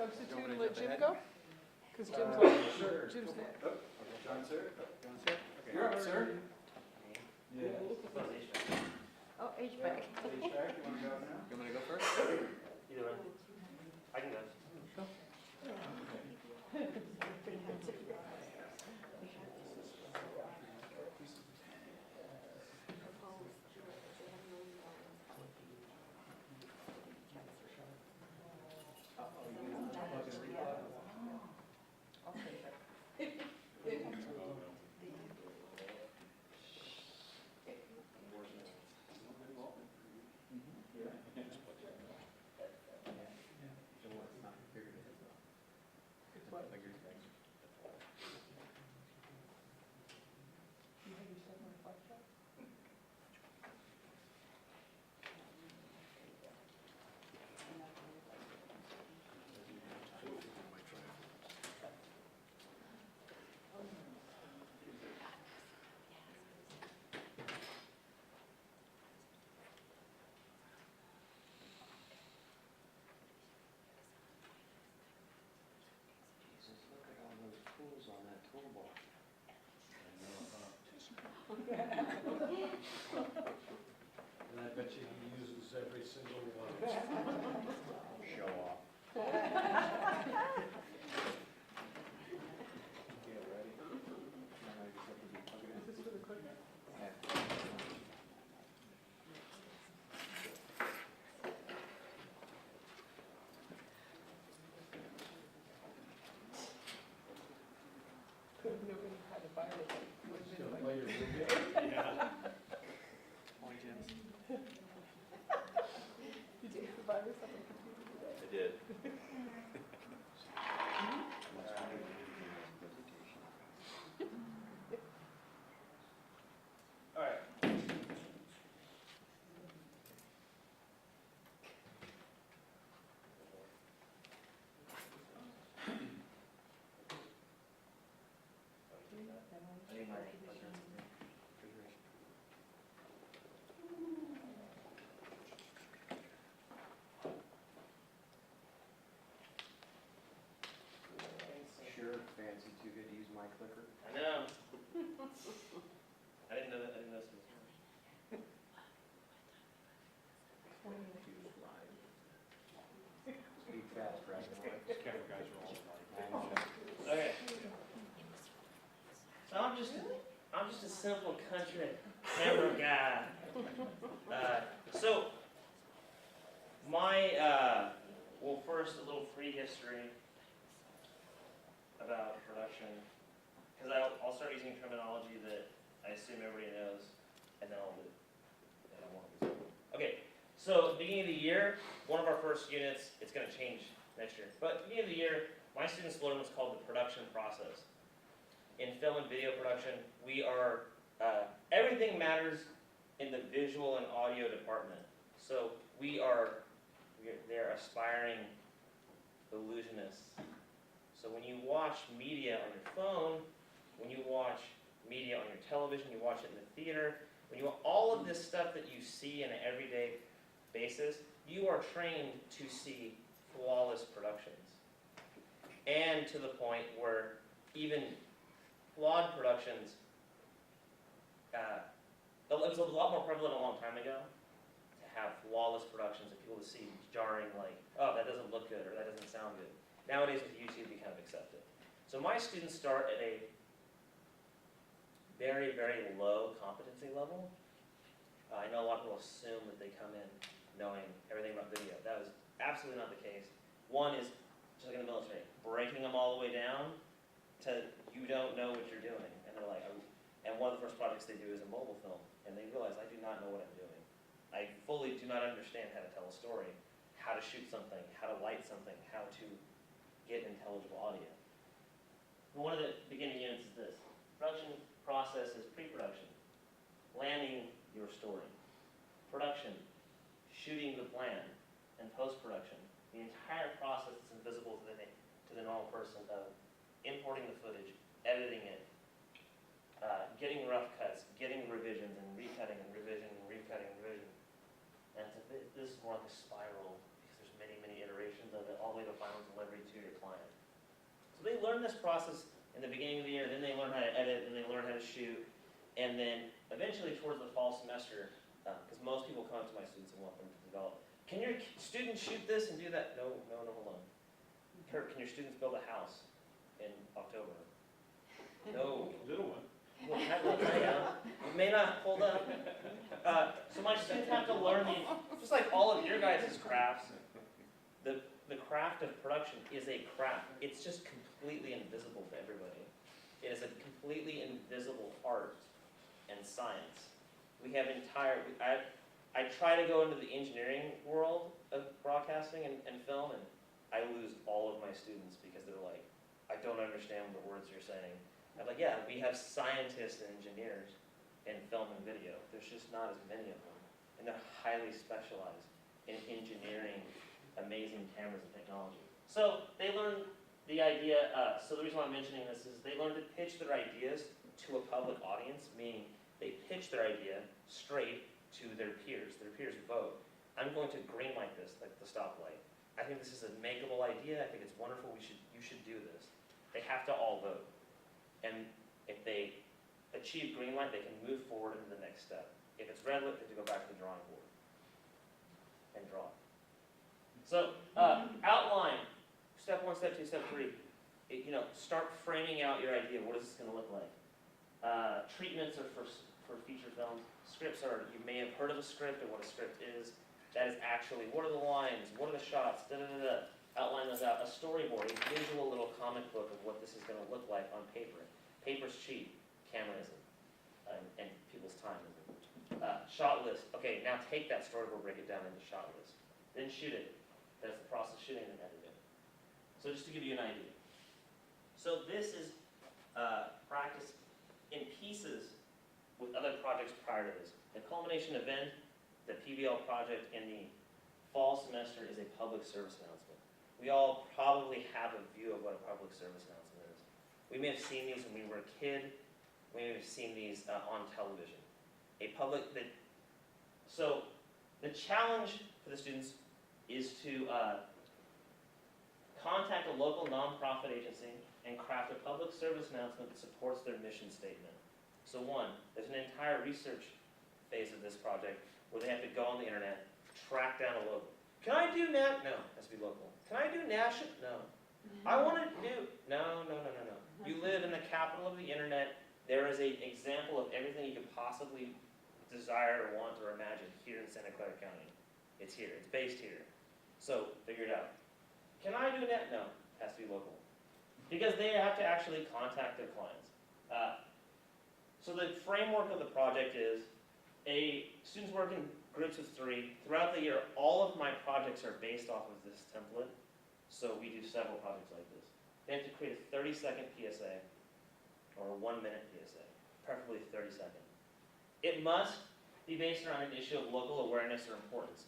substitute wanna and let jump Jim ahead? go? Because Jim's Sure. Jim's Go next. for it. John, sir. John, sir? Okay. You're up, sir. Yeah. Oh, HVAC. HVAC, you wanna go now? You want me to go first? Either way. I can go. It's what? Figures. You have your stuff on the flash drive? Jesus, look at all those tools on that toolbar. And I bet you he uses every single one. Show off. Yeah, ready? Now I just have to plug it in. This is for the equipment. Nobody had a fire that would have Gonna been play like, your movie? Yeah. Morning, Jim. did you get the virus on the computer today? I did. All right. I need my refrigeration. Sure, fancy too good to use my clicker. I know. I didn't know that. I didn't know this was. Speak fast, right? These camera guys are all like. Okay. So I'm just a simple country camera guy. So my well, first a little free history about production, because I'll start using terminology that I assume everybody knows, and then I'll do. And I won't do. Okay. So beginning of the year, one of our first units, it's going to change next year, but beginning of the year, my students learn what's called the production process. In film and video production, we are, everything matters in the visual and audio department. So they're aspiring illusionists. So when you watch media on your phone, when you watch media on your television, you watch it in the theater, when you all of this stuff that you see on an everyday basis, you are trained to see flawless productions. And to the point where even flawed productions, it was a lot more prevalent a long time ago to have flawless productions and people to see jarring, like, oh, that doesn't look good or that doesn't sound good. Nowadays with YouTube, we kind of accept it. So my students start at a very, very low competency level. I know a lot of people assume that they come in knowing everything about video. That was absolutely not the case. One is, just like in the military, breaking them all the way down to you don't know what you're doing. And they're like, and one of the first projects they do is a mobile film. And they realize, I do not know what I'm doing. I fully do not understand how to tell a story, how to shoot something, how to light something, how to get intelligible audio. One of the beginning units is this. Production process is pre-production, landing your story. Production, shooting the plan, and post-production. The entire process is invisible to the normal person of importing the footage, editing it, getting rough cuts, getting revisions, and recutting, and revision, and recutting, and revision. And this is more like a spiral, because there's many, many iterations of it, all the way to final sound delivery to your client. So they learn this process in the beginning of the year, then they learn how to edit, then they learn how to shoot, and then eventually towards the fall semester, because most people come to my students and want them to develop. Can your students shoot this and do that? No, hold on. Kurt, can your students build a house in October? No. Little one. Well, it may not hold up. So my students have to learn these, just like all of your guys' crafts. The craft of production is a craft. It's just completely invisible to everybody. It is a completely invisible art and science. We have I try to go into the engineering world of broadcasting and film, and I lose all of my students because they're like, I don't understand the words you're saying. I'm like, yeah, we have scientists and engineers in film and video. There's just not as many of them. And they're highly specialized in engineering amazing cameras and technology. So they learn the idea, so the reason why I'm mentioning this is they learn to pitch their ideas to a public audience, meaning they pitch their idea straight to their peers. Their peers vote. I'm going to green light this, like the stoplight. I think this is a makeable idea. I think it's wonderful. You should do this. They have to all vote. And if they achieve green light, they can move forward into the next step. If it's red lit, they have to go back to the drawing board and draw. So, outline. Step 1, step 2, step 3. Start framing out your idea. What is this going to look like? Treatments are for feature films. Scripts are, you may have heard of a script or what a script is. That is actually, what are the lines? What are the shots? Outline those out. A storyboard, a visual little comic book of what this is going to look like on paper. Paper's cheap. Camera isn't. And people's time isn't. Shot list. Okay, now take that storyboard, break it down into shot list. Then shoot it. That's the process of shooting and editing. So just to give you an idea. So this is practice in pieces with other projects prior to this. The culmination event, the PBL project in the fall semester is a public service announcement. We all probably have a view of what a public service announcement is. We may have seen these when we were a kid. We may have seen these on television. So the challenge for the students is to contact a local nonprofit agency and craft a public service announcement that supports their mission statement. So there's an entire research phase of this project where they have to go on the internet, track down a local. Can I do No, it has to be local. Can I do national? No. I want to do, no. You live in the capital of the internet. There is an example of everything you could possibly desire or want or imagine here in Santa Clara County. It's here, it's based here. So, figure it out. Can I do that? No, it has to be local. Because they have to actually contact their clients. So the framework of the project is students work in groups of 3. Throughout the year, all of my projects are based off of this template. So we do several projects like this. They have to create a 30-second PSA or a 1-minute PSA, preferably 30-second. It must be based around an issue of local awareness or importance,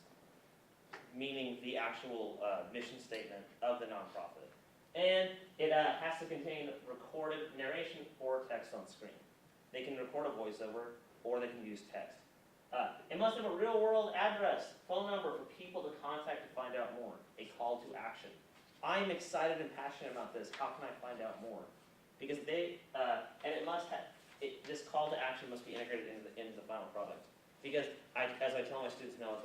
meaning the actual mission statement of the nonprofit. And it has to contain recorded narration or text on screen. They can record a voiceover, or they can use text. It must have a real-world address, phone number for people to contact to find out more, a call to action. I'm excited and passionate about this. How can I find out more? Because and it must have, this call to action must be integrated into the final product. Because as I tell my students now,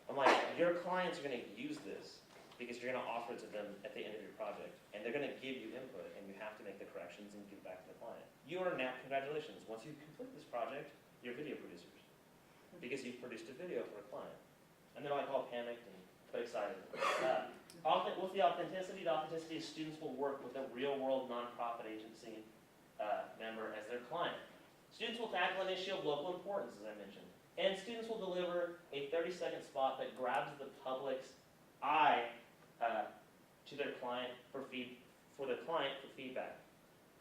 I'm like, your clients are going to use this because you're going to offer it to them at the end of your project. And they're going to give you input, and you have to make the corrections and give it back to the client. You are now, congratulations. Once you complete this project, you're video producers. Because you've produced a video for a client. And they're like all panicked but excited. What's the authenticity? The authenticity is students will work with a real-world nonprofit agency member as their client. Students will tackle an issue of local importance, as I mentioned. And students will deliver a 30-second spot that grabs the public's eye to their client for feedback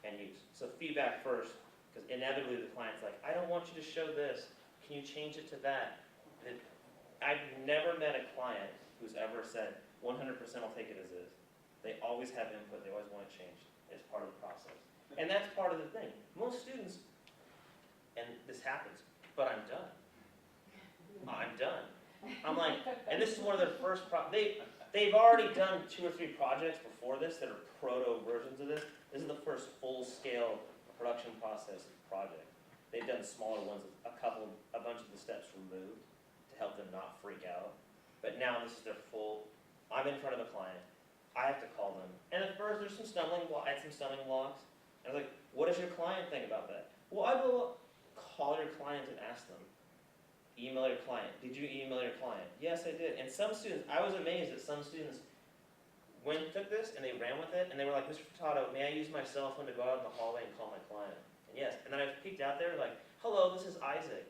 and use. So feedback first, because inevitably the client's like, I don't want you to show this. Can you change it to that? I've never met a client who's ever said, 100% I'll take it as is. They always have input. They always want it changed. It's part of the process. And that's part of the thing. Most students, and this happens, but I'm done. I'm done. I'm like, and this is one of their first, they've already done 2 or 3 projects before this that are proto versions of this. This is the first full-scale production process project. They've done smaller ones, a bunch of the steps removed to help them not freak out. But now this is their full, I'm in front of a client, I have to call them. And at first there's I had some stumbling blocks. I was like, what does your client think about that? Well, I will call your client and ask them. Email your client. Did you email your client? Yes, I did. And some students, I was amazed that some students took this and they ran with it and they were like, Mr. Furtado, may I use my cell phone to go out in the hallway and call my client? And yes. And then I peeked out there like, hello, this is Isaac.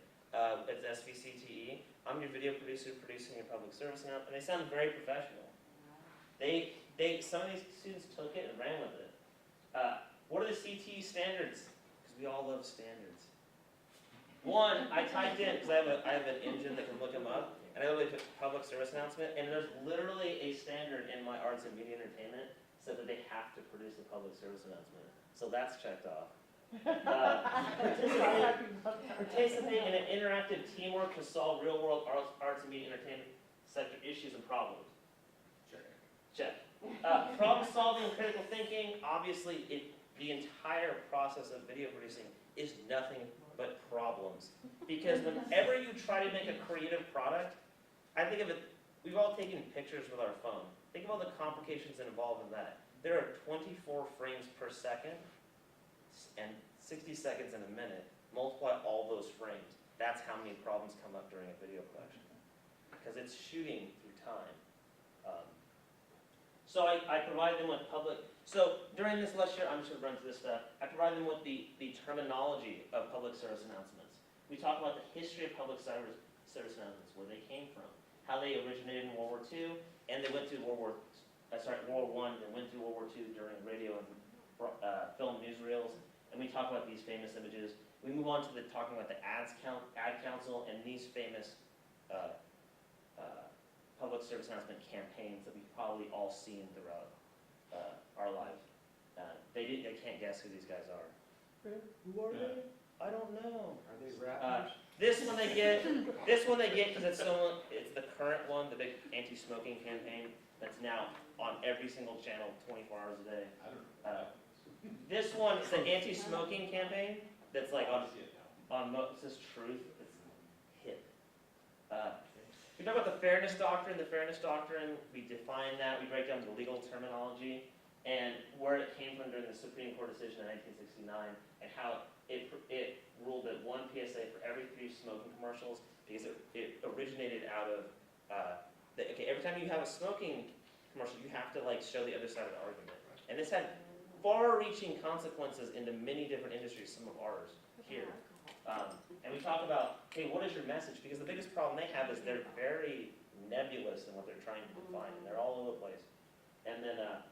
It's SVCTE. I'm your video producer producing your public service announcement. And they sound very professional. Some of these students took it and ran with it. What are the CTE standards? Because we all love standards. One, I typed in, because I have an engine that can look them up, and I literally put public service announcement, and there's literally a standard in my arts and media entertainment said that they have to produce a public service announcement. So that's checked off. Participate in an interactive teamwork to solve real-world arts and media entertainment sector issues and problems. Check. Problem solving and critical thinking, obviously the entire process of video producing is nothing but problems. Because whenever you try to make a creative product, I think of it, we've all taken pictures with our phone. Think of all the complications involved in that. There are 24 frames per second and 60 seconds in a minute. Multiply all those frames. That's how many problems come up during a video production. Because it's shooting through time. So I provide them with so during this lecture, I'm just going to run through this stuff. I provide them with the terminology of public service announcements. We talk about the history of public service announcements, where they came from, how they originated in World War II, and they went through World War I, and went through World War II during radio and film newsreels. And we talk about these famous images. We move on to talking about the Ad Council and these famous public service announcement campaigns that we've probably all seen throughout our lives. They can't guess who these guys are. Who are they? I don't know. Are they rappers? This one they get because it's the current one, the big anti-smoking campaign that's now on every single channel 24 hours a day. I don't know. This one is an anti-smoking campaign that's like I on see it now. it says truth. It's hip. We talk about the fairness doctrine. The fairness doctrine, we define that. We break down the legal terminology and where it came from during the Supreme Court decision in 1969 and how it ruled that 1 PSA for every 3 smoking commercials because it originated out of, every time you have a smoking commercial, you have to show the other side of the argument. And this had far-reaching consequences into many different industries, some of ours here. And we talk about, hey, what is your message? Because the biggest problem they have is they're very nebulous in what they're trying to define, and they're all over the place. And then I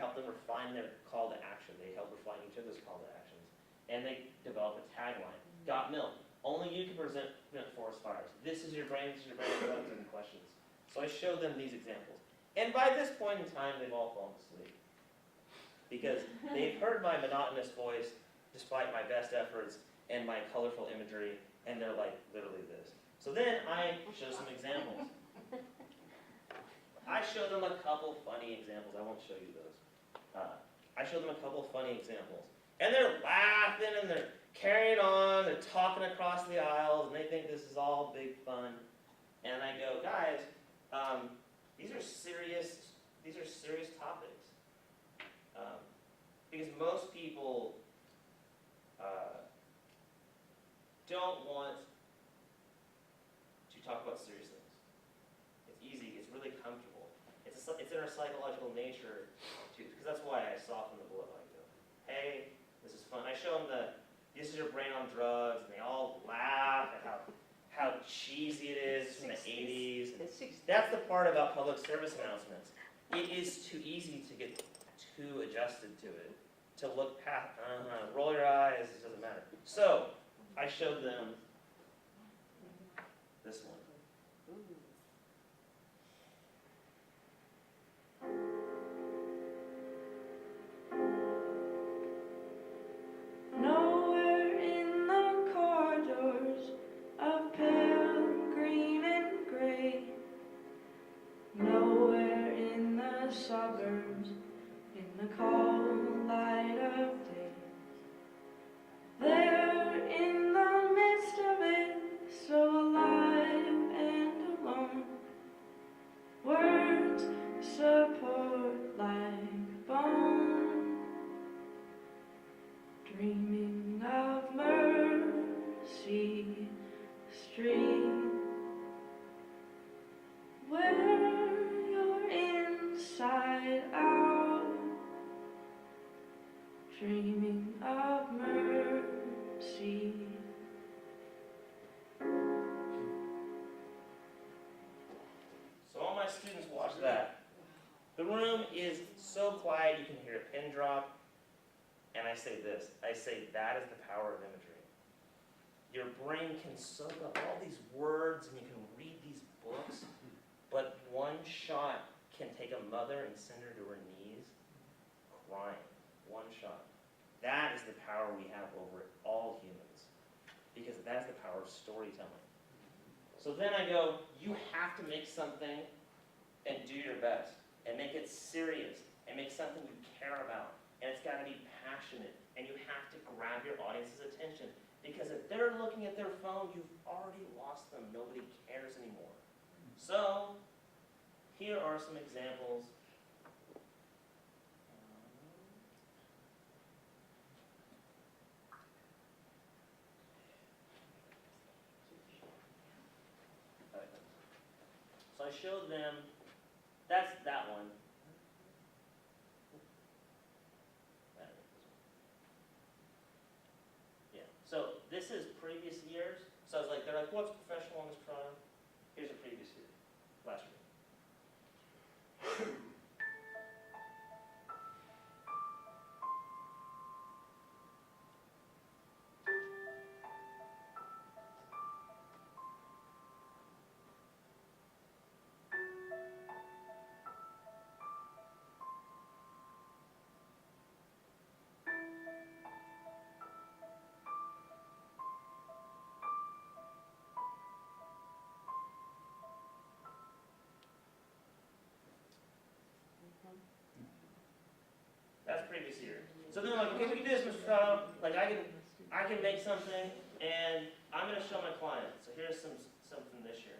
help them refine their call to action. They help refine each other's call to actions. And they develop a tagline. Got milk. Only you can prevent forest fires. This is your brain, this is your brain, any questions. So I show them these examples. And by this point in time, they've all fallen asleep. Because they've heard my monotonous voice, despite my best efforts and my colorful imagery, and they're like, literally this. So then I show some examples. I show them a couple funny examples. I won't show you those. I show them a couple funny examples. And they're laughing and they're carrying on, they're talking across the aisles, and they think this is all big fun. And I go, guys, these are serious topics. Because most people don't want to talk about serious things. It's easy, it's really comfortable. It's in our psychological nature to, because that's why I soften the bullet like this. Hey, this is fun. I show them this is your brain on drugs, and they all laugh at how cheesy it is from the 80s. That's the part about public service announcements. It is too easy to get too adjusted to it, to look past, roll your eyes, it doesn't matter. So, I showed them this one. Nowhere in the corridors of pale green and gray, the suburbs, in the cold light of day. There in the midst of it, so alive and alone, words support like bone, dreaming of Mercy Street, where you're inside out, dreaming of mercy. So all my students watch that. The room is so quiet you can hear a pin drop. And I say this, I say that is the power of imagery. Your brain can soak up all these words and you can read these books, but one shot can take a mother and send her to her knees crying. One shot. That is the power we have over all humans, because that's the power of storytelling. So then I go, you have to make something and do your best, and make it serious, and make something you care about, and it's got to be passionate, and you have to grab your audience's attention, because if they're looking at their phone, you've already lost them. Nobody cares anymore. So here are some examples. So I showed them, that's that one. Yeah, so this is previous years. So I was like, they're like, what's professional on this trial? Here's a previous year, last year. That's previous year. So then I'm like, okay, we can do this, Mr. Trout. Like I can make something, and I'm going to show my client. So here's some from this year.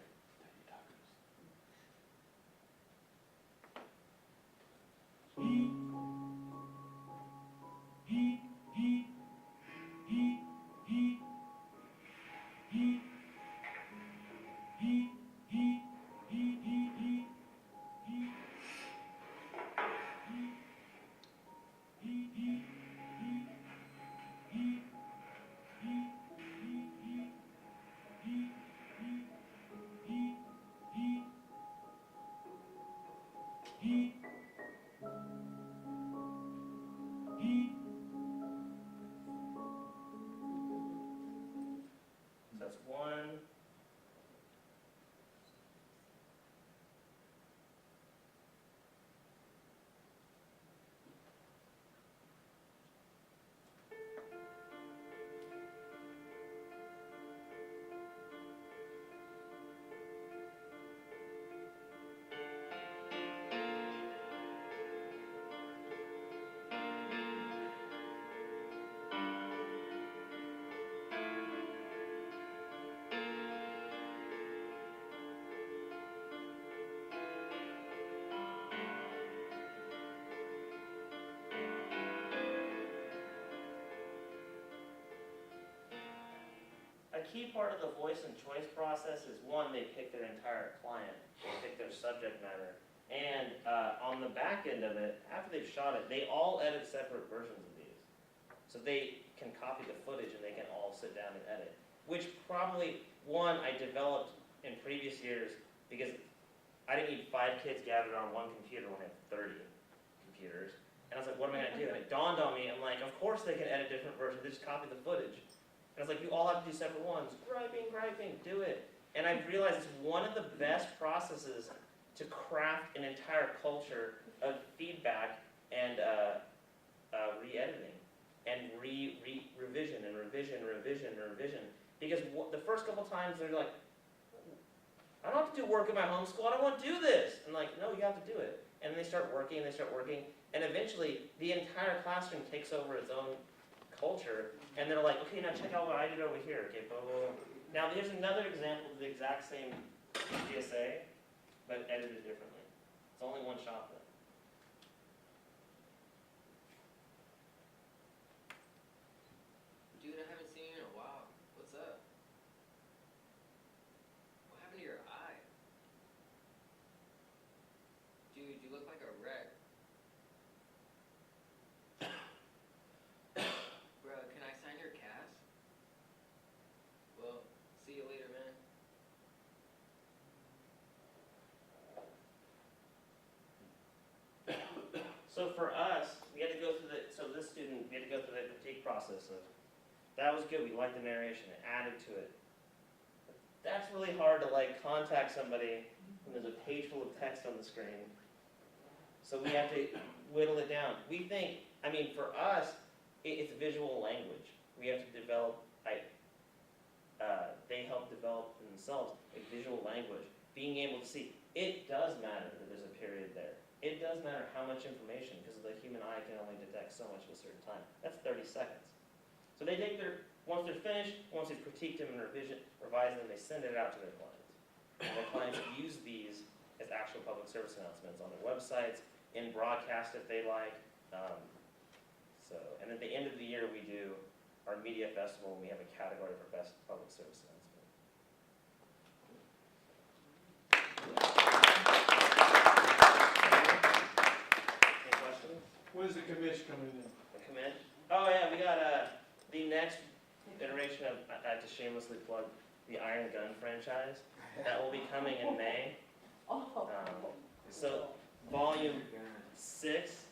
That's one. A key part of the voice and choice process is, one, they pick their entire client, they pick their subject matter, and on the back end of it, after they've shot it, they all edit separate versions of these. So they can copy the footage and they can all sit down and edit, which probably, one, I developed in previous years because I didn't need 5 kids gathered on one computer when I had 30 computers. And I was like, what am I going to do? And it dawned on me, I'm like, of course they can edit different versions, they just copy the footage. And I was like, you all have to do separate ones. Griping, do it. And I've realized it's one of the best processes to craft an entire culture of feedback and re-editing and revision and revision. Because the first couple times they're like, I don't have to do work in my homeschool, I don't want to do this. And like, no, you have to do it. and they start working, and eventually the entire classroom takes over its own culture, and they're like, okay, now check out what I did over here. Okay, blah, blah, blah. Now here's another example of the exact same GSA, but edited differently. It's only one shot though. Dude, I haven't seen you in a while. What's up? What happened to your eye? Dude, you look like a wreck. Bro, can I sign your cast? Well, see you later, man. So for us, we had to go through we had to go through the critique process of, that was good, we liked the narration, it added to it. But that's really hard to like contact somebody when there's a page full of text on the screen. So we have to whittle it down. We think, I mean, for us, it's visual language. We have to develop, they help develop themselves a visual language. Being able to see, it does matter that there's a period there. It does matter how much information, because the human eye can only detect so much at a certain time. That's 30 seconds. So they take once they're finished, once they've critiqued them and revised them, they send it out to their clients. And their clients use these as actual public service announcements on their websites, in broadcast if they like. And at the end of the year, we do our media festival, and we have a category for best public service announcement. Any questions? When's the commission coming in? The commit? Oh yeah, we got the next iteration of, I have to shamelessly plug the Iron Gun franchise. That will be coming in May. Oh. So volume 6